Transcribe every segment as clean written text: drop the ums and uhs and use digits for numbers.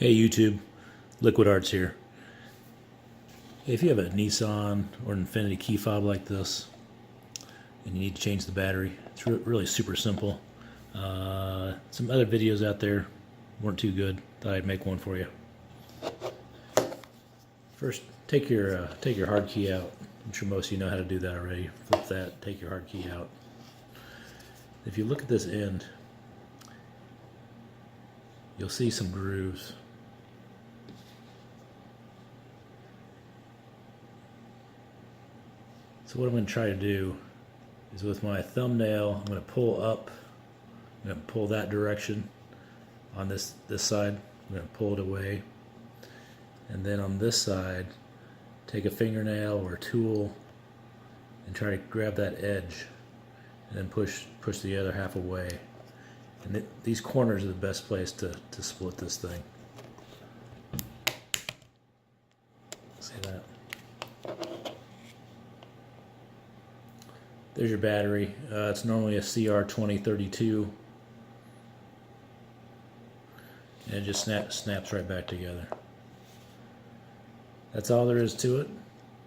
Hey YouTube, Liquid Arts here. If you have a Nissan or an Infinity Keyfob like this and you need to change the battery, it's really super simple. Some other videos out there weren't too good. Thought I'd make one for you. First, take your hard key out. I'm sure most of you know how to do that already. Flip that, take your hard key out. If you look at this end, you'll see some grooves. So what I'm going to try to do is with my thumbnail, I'm going to pull up, I'm going to pull that direction on this side, I'm going to pull it away, and then on this side, take a fingernail or a tool and try to grab that edge and then push the other half away. And these corners are the best place to split this thing. See that? There's your battery. It's normally a CR2032, and it just snaps right back together. That's all there is to it.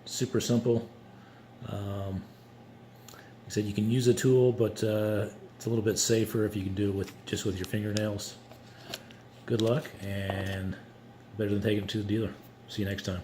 Super simple. Like I said, you can use a tool, but it's a little bit safer if you can do it just with your fingernails. Good luck, and better than taking it to the dealer. See you next time.